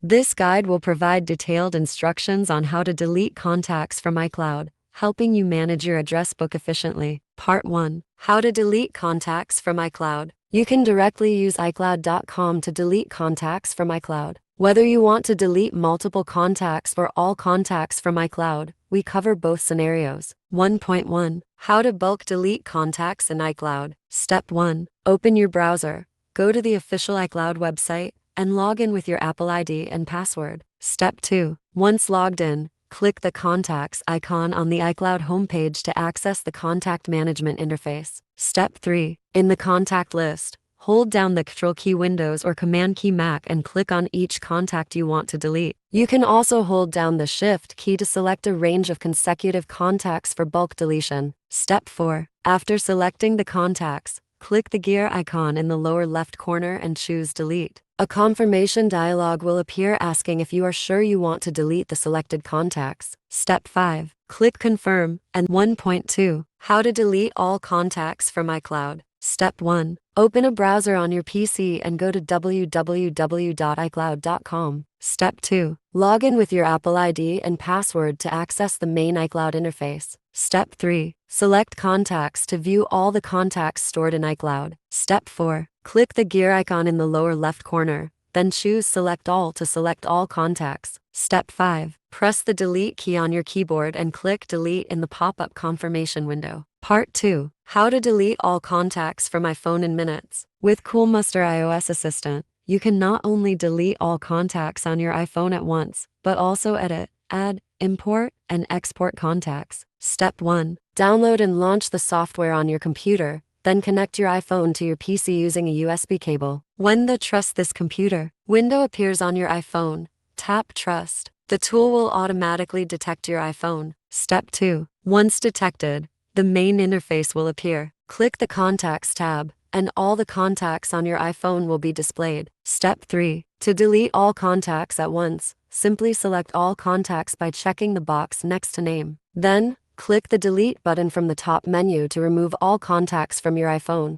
This guide will provide detailed instructions on how to delete contacts from iCloud, helping you manage your address book efficiently. Part 1. How to delete contacts from iCloud. You can directly use iCloud.com to delete contacts from iCloud. Whether you want to delete multiple contacts or all contacts from iCloud, we cover both scenarios. 1.1. How to bulk delete contacts in iCloud. Step 1. Open your browser. Go to the official iCloud website and log in with your Apple ID and password. Step 2. Once logged in, click the Contacts icon on the iCloud homepage to access the contact management interface. Step 3. In the contact list, hold down the Control key Windows or Command key Mac and click on each contact you want to delete. You can also hold down the Shift key to select a range of consecutive contacts for bulk deletion. Step 4. After selecting the contacts, click the gear icon in the lower left corner and choose Delete. A confirmation dialog will appear asking if you are sure you want to delete the selected contacts. Step 5. Click Confirm. And 1.2. How to delete all contacts from iCloud. Step 1. Open a browser on your PC and go to www.icloud.com. Step 2. Log in with your Apple ID and password to access the main iCloud interface. Step 3. Select Contacts to view all the contacts stored in iCloud. Step 4. Click the gear icon in the lower left corner, then choose Select All to select all contacts. Step 5. Press the Delete key on your keyboard and click Delete in the pop-up confirmation window. Part 2. How to delete all contacts from iPhone in minutes. With Coolmuster iOS Assistant, you can not only delete all contacts on your iPhone at once, but also edit, add, import, and export contacts. Step 1. Download and launch the software on your computer, then connect your iPhone to your PC using a USB cable. When the Trust This Computer window appears on your iPhone, tap Trust. The tool will automatically detect your iPhone. Step 2. Once detected, the main interface will appear. Click the Contacts tab, and all the contacts on your iPhone will be displayed. Step 3. To delete all contacts at once, simply select all contacts by checking the box next to name. Then, click the Delete button from the top menu to remove all contacts from your iPhone.